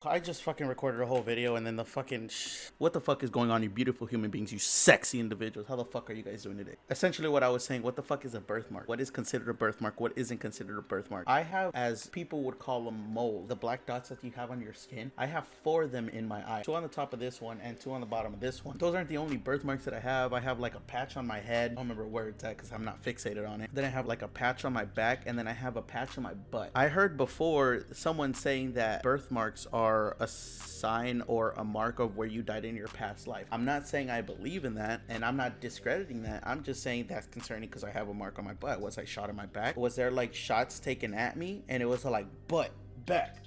I just fucking recorded a whole video and then the fucking what the fuck is going on, you beautiful human beings, you sexy individuals? How the fuck are you guys doing today? Essentially what I was saying, what the fuck is a birthmark? What is considered a birthmark? What isn't considered a birthmark? I have, as people would call them, moles. The black dots that you have on your skin. I have 4 of them in my eye. 2 on the top of this one and 2 on the bottom of this one. Those aren't the only birthmarks that I have. I have like a patch on my head. I don't remember where it's at because I'm not fixated on it. Then I have like a patch on my back, and then I have a patch on my butt. I heard before someone saying that birthmarks are a sign or a mark of where you died in your past life. I'm not saying I believe in that, and I'm not discrediting that. I'm just saying that's concerning because I have a mark on my butt. Was I shot in my back? Was there like shots taken at me and it was like butt, back,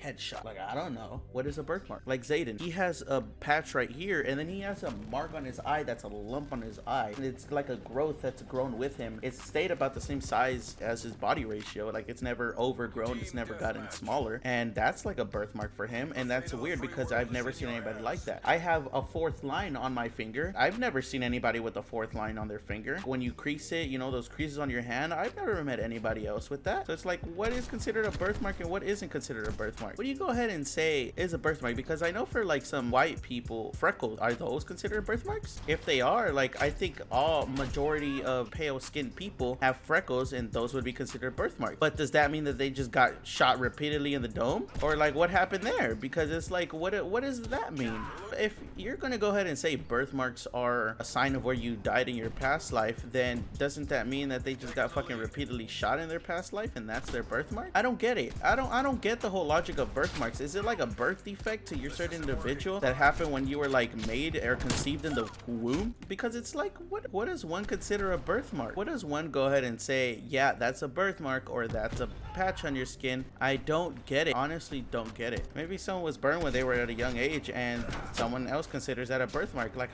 headshot? Like, I don't know. What is a birthmark? Like Zayden, he has a patch right here, and then he has a mark on his eye that's a lump on his eye, and it's like a growth that's grown with him. It's stayed about the same size as his body ratio. Like, it's never overgrown, it's never gotten smaller, and that's like a birthmark for him. And that's weird because I've never seen anybody like that. I have a 4th line on my finger. I've never seen anybody with a 4th line on their finger. When you crease it, you know, those creases on your hand, I've never met anybody else with that. So it's like, what is considered a birthmark and what isn't considered a birthmark? What do you go ahead and say is a birthmark? Because I know for like some white people, freckles, are those considered birthmarks? If they are, like, I think all majority of pale skinned people have freckles, and those would be considered birthmarks. But does that mean that they just got shot repeatedly in the dome? Or like, what happened there? Because it's like, what does that mean? If you're gonna go ahead and say birthmarks are a sign of where you died in your past life, then doesn't that mean that they just got fucking repeatedly shot in their past life and that's their birthmark? I don't get it. I don't get the whole logic of birthmarks. Is it like a birth defect to your certain individual that happened when you were like made or conceived in the womb? Because it's like, what does one consider a birthmark? What does one go ahead and say, yeah, that's a birthmark, or that's a patch on your skin? I don't get it. Honestly, don't get it. Maybe someone was burned when they were at a young age and someone else considers that a birthmark. Like,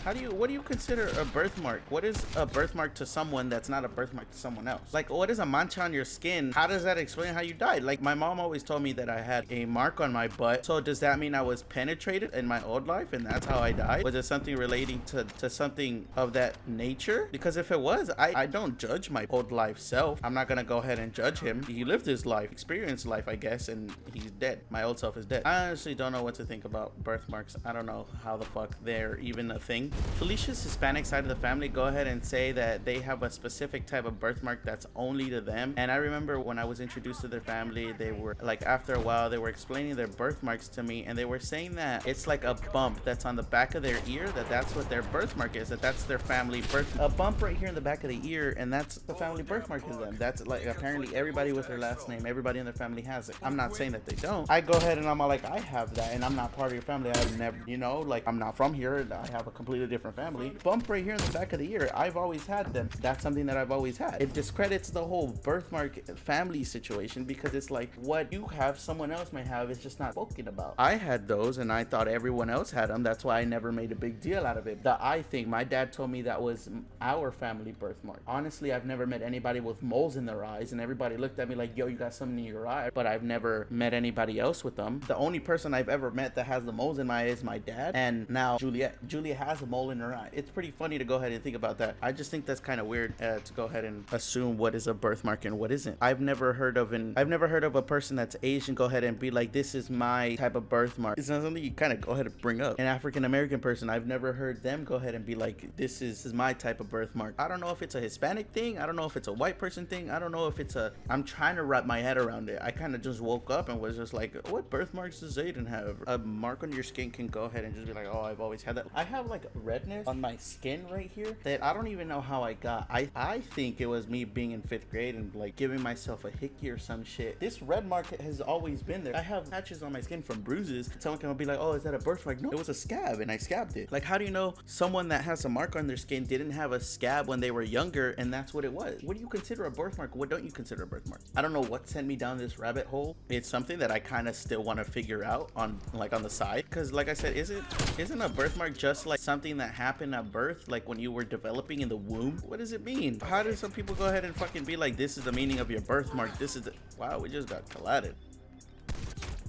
what do you consider a birthmark? What is a birthmark to someone that's not a birthmark to someone else? Like, what is a mancha on your skin? How does that explain how you died? Like, my mom always told me that I had a mark on my butt. So does that mean I was penetrated in my old life and that's how I died? Was it something relating to something of that nature? Because if it was, I don't judge my old life self. I'm not gonna go ahead and judge him. He lived his life, experienced life, I guess, and he's dead. My old self is dead. I honestly don't know what to think about birthmarks. I don't know how the fuck they're even a thing. Felicia's Hispanic side of the family go ahead and say that they have a specific type of birthmark that's only to them. And I remember when I was introduced to their family, they were like, after a while, they were explaining their birthmarks to me, and they were saying that it's like a bump that's on the back of their ear, that's what their birthmark is, that's their family birth. A bump right here in the back of the ear, and that's the family birthmark to them. That's like, apparently everybody with their last name, everybody in their family has it. I'm not saying that they don't. I go ahead and I'm all like, I have that, and I'm not part of your family. I've never, you know, like, I'm not from here. I have a completely different family. Bump right here in the back of the ear, I've always had them. That's something that I've always had. It discredits the whole birthmark family situation because it's like, what you have, someone else may have, it's just not spoken about. I had those and I thought everyone else had them. That's why I never made a big deal out of it. The eye thing, my dad told me that was our family birthmark. Honestly, I've never met anybody with moles in their eyes, and everybody looked at me like, yo, you got something in your eye, but I've never met anybody else with them. The only person I've ever met that has the moles in my eye is my dad, and now Juliet has a mole in her eye. It's pretty funny to go ahead and think about that. I just think that's kind of weird to go ahead and assume what is a birthmark and what isn't. I've never heard of a person that's Asian go ahead and be like, this is my type of birthmark. It's not something you kind of go ahead and bring up. An African American person, I've never heard them go ahead and be like, this is my type of birthmark. I don't know if it's a Hispanic thing. I don't know if it's a white person thing. I don't know if it's I'm trying to wrap my head around it. I kind of just woke up and was just like, what birthmarks does Zayden have? A mark on your skin can go ahead and just be like, oh, I've always had that. I have like redness on my skin right here that I don't even know how I got. I think it was me being in 5th grade and like giving myself a hickey or some shit. This red mark has always been there. I have patches on my skin from bruises. Someone can be like, oh, is that a birthmark? No, it was a scab and I scabbed it. Like, how do you know someone that has a mark on their skin didn't have a scab when they were younger and that's what it was? What do you consider a birthmark? What don't you consider a birthmark? I don't know what sent me down this rabbit hole. It's something that I kind of still want to figure out on the side, because like I said, isn't a birthmark just like something that happened at birth, like when you were developing in the womb? What does it mean? How do some people go ahead and fucking be like, this is the meaning of your birthmark? This is the... Wow, we just got collided.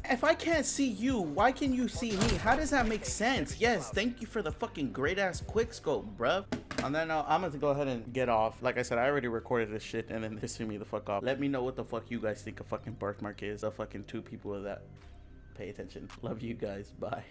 If I can't see you, why can you see me? How does that make sense? Yes, thank you for the fucking great ass quick scope, bruh. And then I'm gonna go ahead and get off. Like I said, I already recorded this shit and then pissing me the fuck off. Let me know what the fuck you guys think a fucking birthmark is. A fucking 2 people of that. Pay attention. Love you guys. Bye.